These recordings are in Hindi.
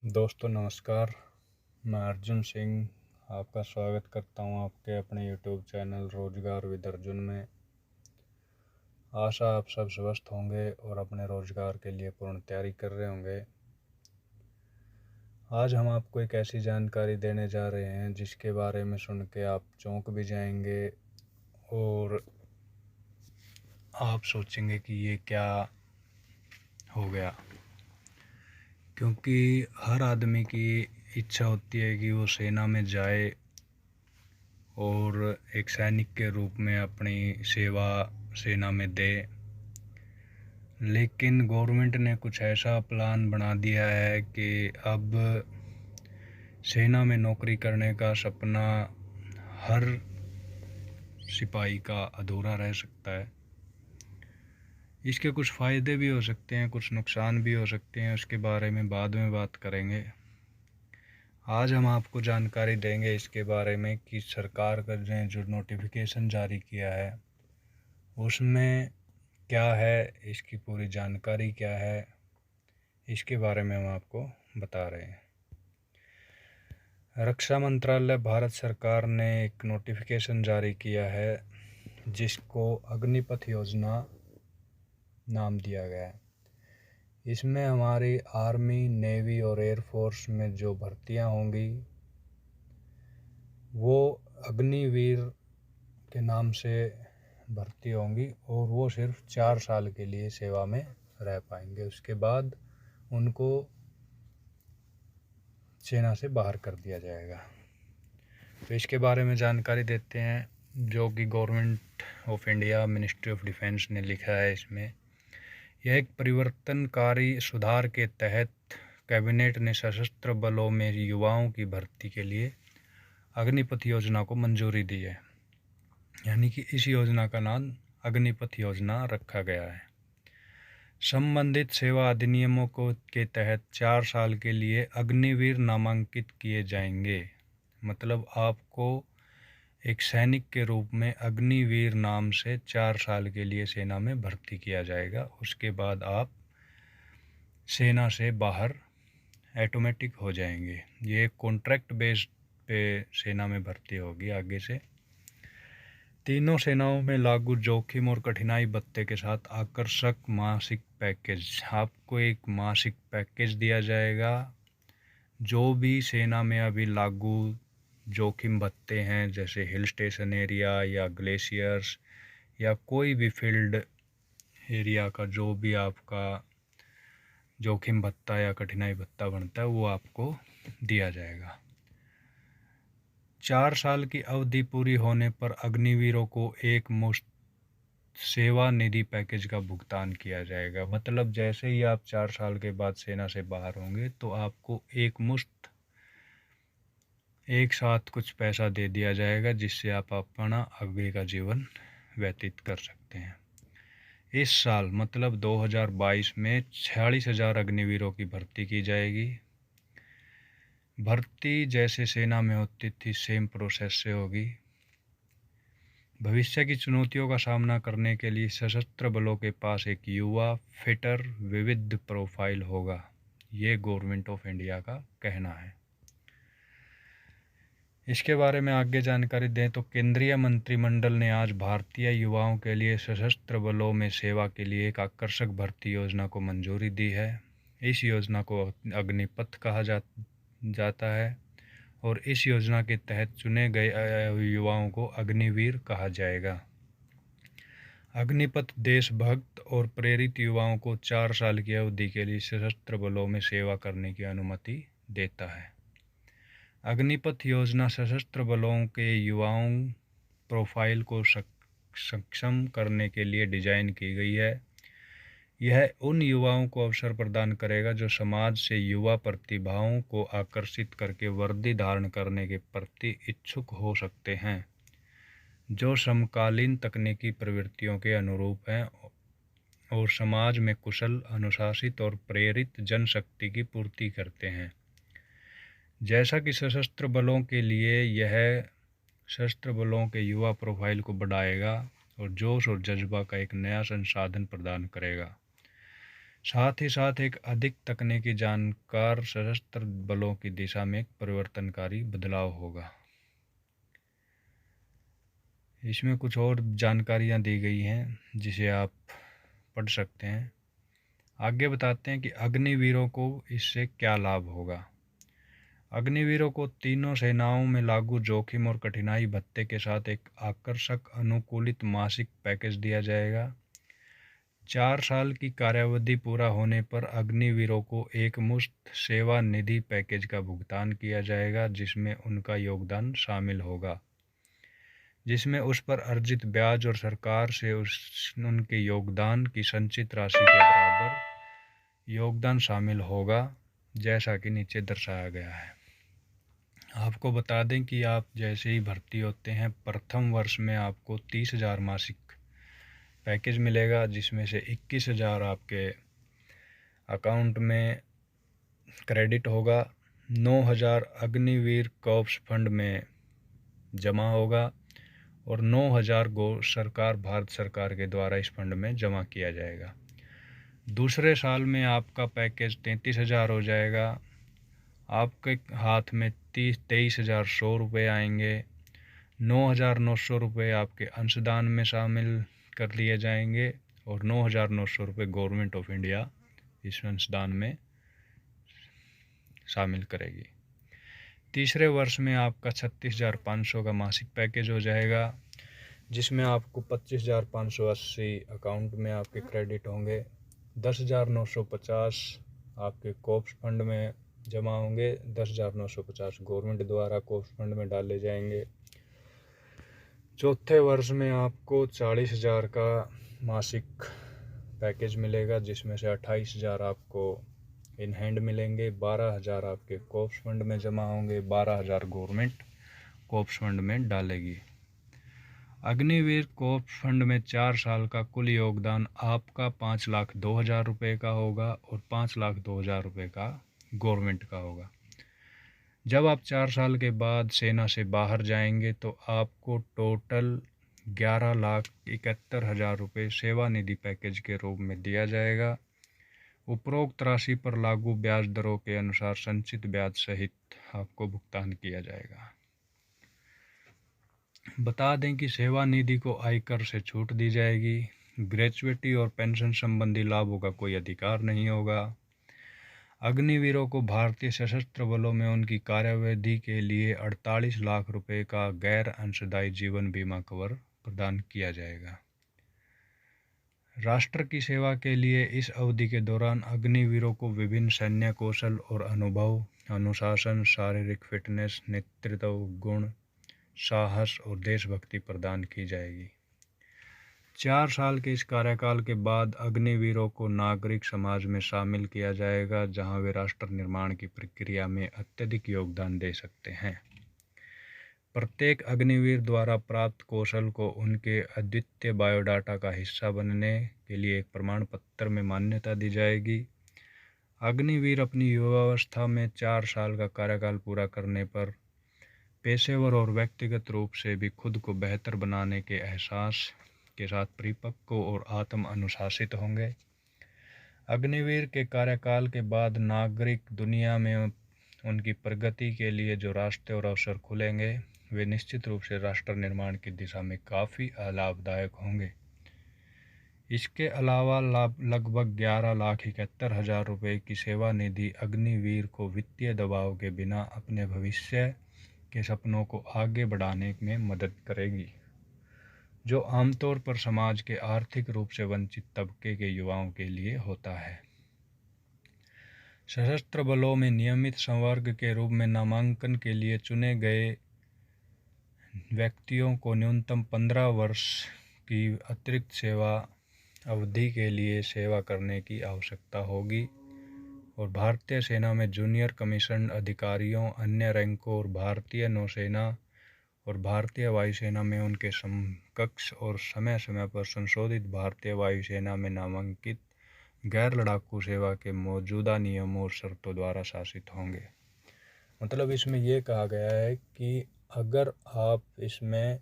दोस्तों नमस्कार। मैं अर्जुन सिंह आपका स्वागत करता हूं आपके अपने यूट्यूब चैनल रोजगार विद अर्जुन में। आशा आप सब स्वस्थ होंगे और अपने रोजगार के लिए पूर्ण तैयारी कर रहे होंगे। आज हम आपको एक ऐसी जानकारी देने जा रहे हैं जिसके बारे में सुन के आप चौंक भी जाएंगे और आप सोचेंगे कि ये क्या हो गया, क्योंकि हर आदमी की इच्छा होती है कि वो सेना में जाए और एक सैनिक के रूप में अपनी सेवा सेना में दे। लेकिन गवर्नमेंट ने कुछ ऐसा प्लान बना दिया है कि अब सेना में नौकरी करने का सपना हर सिपाही का अधूरा रह सकता है। इसके कुछ फ़ायदे भी हो सकते हैं, कुछ नुकसान भी हो सकते हैं, उसके बारे में बाद में बात करेंगे। आज हम आपको जानकारी देंगे इसके बारे में कि सरकार ने जो नोटिफिकेशन जारी किया है उसमें क्या है, इसकी पूरी जानकारी क्या है, इसके बारे में हम आपको बता रहे हैं। रक्षा मंत्रालय भारत सरकार ने एक नोटिफिकेशन जारी किया है जिसको अग्निपथ योजना नाम दिया गया है। इसमें हमारी आर्मी, नेवी और एयरफोर्स में जो भर्तियां होंगी वो अग्निवीर के नाम से भर्ती होंगी और वो सिर्फ 4 साल के लिए सेवा में रह पाएंगे। उसके बाद उनको सेना से बाहर कर दिया जाएगा। तो इसके बारे में जानकारी देते हैं, जो कि government of India ministry of defence ने लिखा है। इसमें यह एक परिवर्तनकारी सुधार के तहत कैबिनेट ने सशस्त्र बलों में युवाओं की भर्ती के लिए अग्निपथ योजना को मंजूरी दी है। यानी कि इस योजना का नाम अग्निपथ योजना रखा गया है। संबंधित सेवा अधिनियमों को के तहत 4 साल के लिए अग्निवीर नामांकित किए जाएंगे। मतलब आपको एक सैनिक के रूप में अग्निवीर नाम से 4 साल के लिए सेना में भर्ती किया जाएगा। उसके बाद आप सेना से बाहर ऑटोमेटिक हो जाएंगे। ये कॉन्ट्रैक्ट बेस्ड पे सेना में भर्ती होगी आगे से। तीनों सेनाओं में लागू जोखिम और कठिनाई भत्ते के साथ आकर्षक मासिक पैकेज। आपको एक मासिक पैकेज दिया जाएगा। जो भी सेना में अभी लागू जोखिम भत्ते हैं, जैसे हिल स्टेशन एरिया या ग्लेशियर्स या कोई भी फील्ड एरिया का जो भी आपका जोखिम भत्ता या कठिनाई भत्ता बनता है, वो आपको दिया जाएगा। 4 साल की अवधि पूरी होने पर अग्निवीरों को एक मुश्त सेवा निधि पैकेज का भुगतान किया जाएगा। मतलब जैसे ही आप 4 साल के बाद सेना से बाहर होंगे तो आपको एक मुश्त एक साथ कुछ पैसा दे दिया जाएगा, जिससे आप अपना आगे का जीवन व्यतीत कर सकते हैं। इस साल मतलब 2022 में 46,000 अग्निवीरों की भर्ती की जाएगी। भर्ती जैसे सेना में होती थी सेम प्रोसेस से होगी। भविष्य की चुनौतियों का सामना करने के लिए सशस्त्र बलों के पास एक युवा, फिटर, विविध प्रोफाइल होगा। ये गवर्नमेंट ऑफ इंडिया का कहना है। इसके बारे में आगे जानकारी दें तो केंद्रीय मंत्रिमंडल ने आज भारतीय युवाओं के लिए सशस्त्र बलों में सेवा के लिए एक भर्ती योजना को मंजूरी दी है। इस योजना को अग्निपथ कहा जाता है और इस योजना के तहत चुने गए युवाओं को अग्निवीर कहा जाएगा। अग्निपथ देशभक्त और प्रेरित युवाओं को 4 साल की अवधि के लिए सशस्त्र बलों में सेवा करने की अनुमति देता है। अग्निपथ योजना सशस्त्र बलों के युवाओं प्रोफाइल को सक्षम करने के लिए डिज़ाइन की गई है। यह उन युवाओं को अवसर प्रदान करेगा जो समाज से युवा प्रतिभाओं को आकर्षित करके वर्दी धारण करने के प्रति इच्छुक हो सकते हैं, जो समकालीन तकनीकी प्रवृत्तियों के अनुरूप हैं और समाज में कुशल, अनुशासित और प्रेरित जनशक्ति की पूर्ति करते हैं। जैसा कि सशस्त्र बलों के लिए यह सशस्त्र बलों के युवा प्रोफाइल को बढ़ाएगा और जोश और जज्बा का एक नया संसाधन प्रदान करेगा। साथ ही साथ एक अधिक तकनीकी जानकार सशस्त्र बलों की दिशा में एक परिवर्तनकारी बदलाव होगा। इसमें कुछ और जानकारियां दी गई हैं जिसे आप पढ़ सकते हैं। आगे बताते हैं कि अग्निवीरों को इससे क्या लाभ होगा। अग्निवीरों को तीनों सेनाओं में लागू जोखिम और कठिनाई भत्ते के साथ एक आकर्षक अनुकूलित मासिक पैकेज दिया जाएगा। 4 साल की कार्यावधि पूरा होने पर अग्निवीरों को एकमुश्त सेवा निधि पैकेज का भुगतान किया जाएगा, जिसमें उनका योगदान शामिल होगा, जिसमें उस पर अर्जित ब्याज और सरकार से उनके योगदान की संचित राशि के बराबर योगदान शामिल होगा, जैसा कि नीचे दर्शाया गया है। आपको बता दें कि आप जैसे ही भर्ती होते हैं, प्रथम वर्ष में आपको 30,000 मासिक पैकेज मिलेगा, जिसमें से 21,000 आपके अकाउंट में क्रेडिट होगा, 9,000 अग्निवीर कॉर्प्स फंड में जमा होगा और 9,000 भारत सरकार के द्वारा इस फंड में जमा किया जाएगा। दूसरे साल में आपका पैकेज 33,000 हो जाएगा। आपके हाथ में 23,100 रुपये आएंगे। 9,900 रुपये आपके अंशदान में शामिल कर लिए जाएंगे और 9,900 रुपये गवर्नमेंट ऑफ इंडिया इस अंशदान में शामिल करेगी। तीसरे वर्ष में आपका 36,500 का मासिक पैकेज हो जाएगा, जिसमें आपको 25,580 अकाउंट में आपके क्रेडिट होंगे, 10,950 आपके कॉर्प्स फंड में जमा होंगे, 10,950 गवर्नमेंट द्वारा कॉर्प्स फंड में डाले जाएंगे। चौथे वर्ष में आपको 40,000 का मासिक पैकेज मिलेगा, जिसमें से 28,000 आपको इन हैंड मिलेंगे, 12,000 आपके कॉर्प्स फंड में जमा होंगे, 12,000 गवर्नमेंट कॉर्प्स फंड में डालेगी। अग्निवीर कॉर्प्स फंड में 4 साल का कुल योगदान आपका 5,02,000 रुपये का होगा और 5,02,000 रुपये का गवर्नमेंट का होगा। जब आप 4 साल के बाद सेना से बाहर जाएंगे तो आपको टोटल 11,71,000 रुपये सेवा निधि पैकेज के रूप में दिया जाएगा। उपरोक्त राशि पर लागू ब्याज दरों के अनुसार संचित ब्याज सहित आपको भुगतान किया जाएगा। बता दें कि सेवा निधि को आयकर से छूट दी जाएगी। ग्रेच्युटी और पेंशन संबंधी लाभों का कोई अधिकार नहीं होगा। अग्निवीरों को भारतीय सशस्त्र बलों में उनकी कार्यावधि के लिए 48 लाख रुपए का गैर अंशदायी जीवन बीमा कवर प्रदान किया जाएगा। राष्ट्र की सेवा के लिए इस अवधि के दौरान अग्निवीरों को विभिन्न सैन्य कौशल और अनुभव, अनुशासन, शारीरिक फिटनेस, नेतृत्व गुण, साहस और देशभक्ति प्रदान की जाएगी। 4 साल के इस कार्यकाल के बाद अग्निवीरों को नागरिक समाज में शामिल किया जाएगा, जहां वे राष्ट्र निर्माण की प्रक्रिया में अत्यधिक योगदान दे सकते हैं। प्रत्येक अग्निवीर द्वारा प्राप्त कौशल को उनके अद्वितीय बायोडाटा का हिस्सा बनने के लिए एक प्रमाण पत्र में मान्यता दी जाएगी। अग्निवीर अपनी युवावस्था में 4 साल का कार्यकाल पूरा करने पर पेशेवर और व्यक्तिगत रूप से भी खुद को बेहतर बनाने के एहसास के साथ परिपक्व और आत्म अनुशासित होंगे। अग्निवीर के कार्यकाल के बाद नागरिक दुनिया में उनकी प्रगति के लिए जो रास्ते और अवसर खुलेंगे, वे निश्चित रूप से राष्ट्र निर्माण की दिशा में काफ़ी लाभदायक होंगे। इसके अलावा लगभग 11,71,000 रुपये की सेवा निधि अग्निवीर को वित्तीय दबाव के बिना अपने भविष्य के सपनों को आगे बढ़ाने में मदद करेगी, जो आमतौर पर समाज के आर्थिक रूप से वंचित तबके के युवाओं के लिए होता है। सशस्त्र बलों में नियमित संवर्ग के रूप में नामांकन के लिए चुने गए व्यक्तियों को न्यूनतम 15 वर्ष की अतिरिक्त सेवा अवधि के लिए सेवा करने की आवश्यकता होगी और भारतीय सेना में जूनियर कमीशन अधिकारियों, अन्य रैंकों और भारतीय नौसेना और भारतीय वायुसेना में उनके समकक्ष और समय समय पर संशोधित भारतीय वायुसेना में नामांकित गैर लड़ाकू सेवा के मौजूदा नियमों और शर्तों द्वारा शासित होंगे। मतलब इसमें ये कहा गया है कि अगर आप इसमें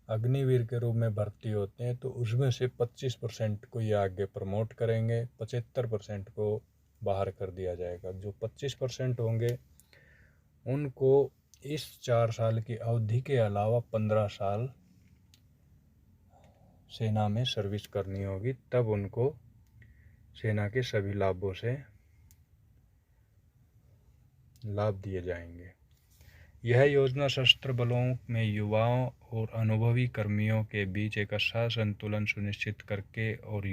अग्निवीर के रूप में भर्ती होते हैं तो उसमें से 25% को ये आगे प्रमोट करेंगे, 75% को बाहर कर दिया जाएगा। जो 25% होंगे उनको इस 4 साल की अवधि के अलावा 15 साल सेना में सर्विस करनी होगी, तब उनको सेना के सभी लाभों से लाभ दिए जाएंगे। यह योजना सशस्त्र बलों में युवाओं और अनुभवी कर्मियों के बीच एक अच्छा संतुलन सुनिश्चित करके और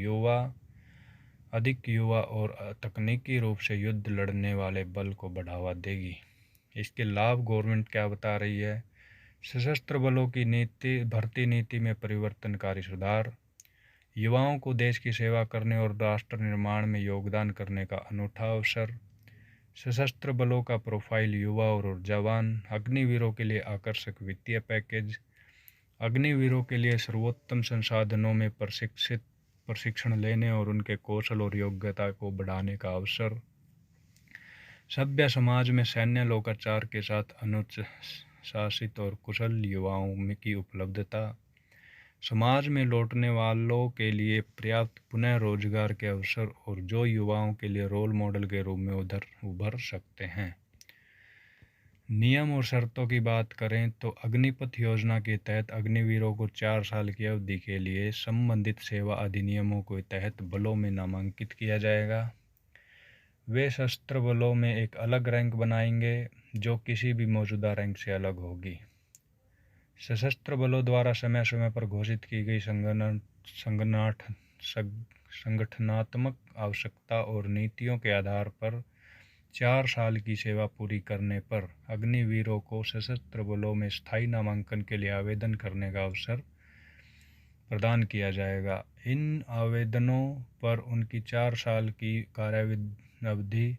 अधिक युवा और तकनीकी रूप से युद्ध लड़ने वाले बल को बढ़ावा देगी। इसके लाभ गवर्नमेंट क्या बता रही है? सशस्त्र बलों की भर्ती नीति में परिवर्तनकारी सुधार, युवाओं को देश की सेवा करने और राष्ट्र निर्माण में योगदान करने का अनूठा अवसर, सशस्त्र बलों का प्रोफाइल युवा और ऊर्जावान, अग्निवीरों के लिए आकर्षक वित्तीय पैकेज, अग्निवीरों के लिए सर्वोत्तम संसाधनों में प्रशिक्षण लेने और उनके कौशल और योग्यता को बढ़ाने का अवसर, सभ्य समाज में सैन्य लोकाचार के साथ अनुशासित और कुशल युवाओं की उपलब्धता, समाज में लौटने वालों के लिए पर्याप्त पुनः रोजगार के अवसर और जो युवाओं के लिए रोल मॉडल के रूप में उभर सकते हैं। नियम और शर्तों की बात करें तो अग्निपथ योजना के तहत अग्निवीरों को 4 साल की अवधि के लिए संबंधित सेवा अधिनियमों के तहत बलों में नामांकित किया जाएगा। वे सशस्त्र बलों में एक अलग रैंक बनाएंगे जो किसी भी मौजूदा रैंक से अलग होगी। सशस्त्र बलों द्वारा समय समय पर घोषित की गई संगठनात्मक आवश्यकता और नीतियों के आधार पर 4 साल की सेवा पूरी करने पर अग्निवीरों को सशस्त्र बलों में स्थायी नामांकन के लिए आवेदन करने का अवसर प्रदान किया जाएगा। इन आवेदनों पर उनकी 4 साल की कार्यावधि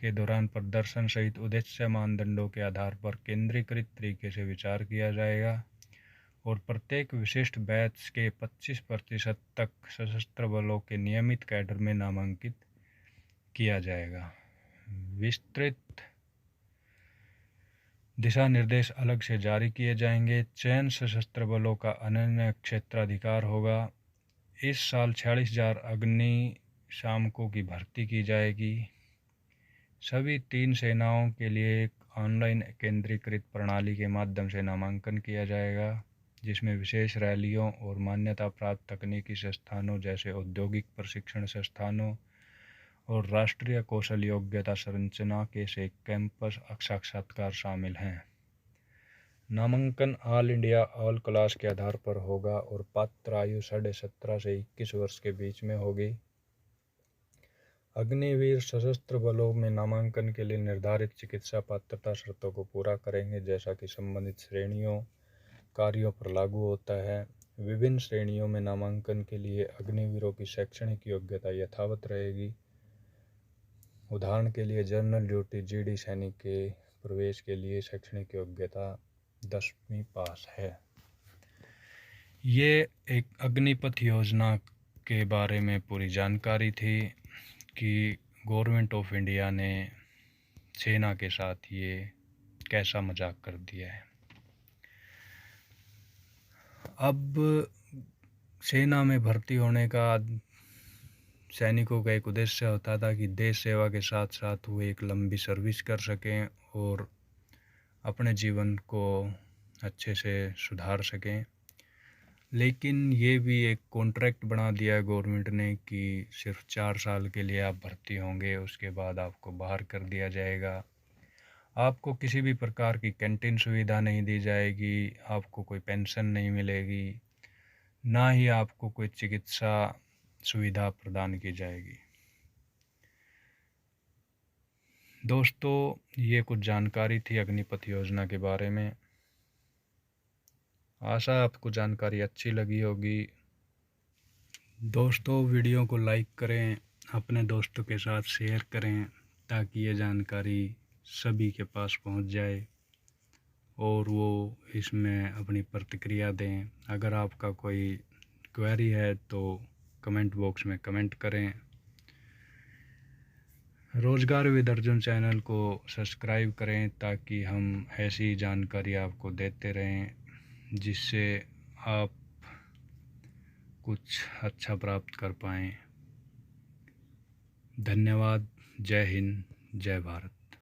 के दौरान प्रदर्शन सहित उद्देश्य मानदंडों के आधार पर केंद्रीकृत तरीके से विचार किया जाएगा और प्रत्येक विशिष्ट बैच के 25% तक सशस्त्र बलों के नियमित कैडर में नामांकित किया जाएगा। विस्तृत दिशा निर्देश अलग से जारी किए जाएंगे। चयन सशस्त्र बलों का अनन्य क्षेत्राधिकार होगा। इस साल 46,000 अग्निशामकों की भर्ती की जाएगी। सभी 3 सेनाओं के लिए एक ऑनलाइन केंद्रीकृत प्रणाली के माध्यम से नामांकन किया जाएगा, जिसमें विशेष रैलियों और मान्यता प्राप्त तकनीकी संस्थानों जैसे औद्योगिक प्रशिक्षण संस्थानों और राष्ट्रीय कौशल योग्यता संरचना के से कैंपस साक्षात्कार शामिल हैं। नामांकन ऑल इंडिया ऑल क्लास के आधार पर होगा और पात्र आयु 17.5 से 21 वर्ष के बीच में होगी। अग्निवीर सशस्त्र बलों में नामांकन के लिए निर्धारित चिकित्सा पात्रता शर्तों को पूरा करेंगे, जैसा कि संबंधित श्रेणियों कार्यों पर लागू होता है। विभिन्न श्रेणियों में नामांकन के लिए अग्निवीरों की शैक्षणिक योग्यता यथावत रहेगी। उदाहरण के लिए जनरल ड्यूटी जीडी सैनिक के प्रवेश के लिए शैक्षणिक योग्यता 10वीं पास है। ये एक अग्निपथ योजना के बारे में पूरी जानकारी थी कि गवर्नमेंट ऑफ इंडिया ने सेना के साथ ये कैसा मजाक कर दिया है। अब सेना में भर्ती होने का सैनिकों का एक उद्देश्य होता था कि देश सेवा के साथ साथ वो एक लंबी सर्विस कर सकें और अपने जीवन को अच्छे से सुधार सकें। लेकिन ये भी एक कॉन्ट्रैक्ट बना दिया गवर्नमेंट ने कि सिर्फ 4 साल के लिए आप भर्ती होंगे, उसके बाद आपको बाहर कर दिया जाएगा। आपको किसी भी प्रकार की कैंटीन सुविधा नहीं दी जाएगी, आपको कोई पेंशन नहीं मिलेगी, ना ही आपको कोई चिकित्सा सुविधा प्रदान की जाएगी। दोस्तों, ये कुछ जानकारी थी अग्निपथ योजना के बारे में। आशा आपको जानकारी अच्छी लगी होगी। दोस्तों, वीडियो को लाइक करें, अपने दोस्तों के साथ शेयर करें ताकि ये जानकारी सभी के पास पहुंच जाए और वो इसमें अपनी प्रतिक्रिया दें। अगर आपका कोई क्वेरी है तो कमेंट बॉक्स में कमेंट करें। रोजगार विद अर्जुन चैनल को सब्सक्राइब करें ताकि हम ऐसी जानकारी आपको देते रहें जिससे आप कुछ अच्छा प्राप्त कर पाएँ। धन्यवाद। जय हिंद, जय भारत।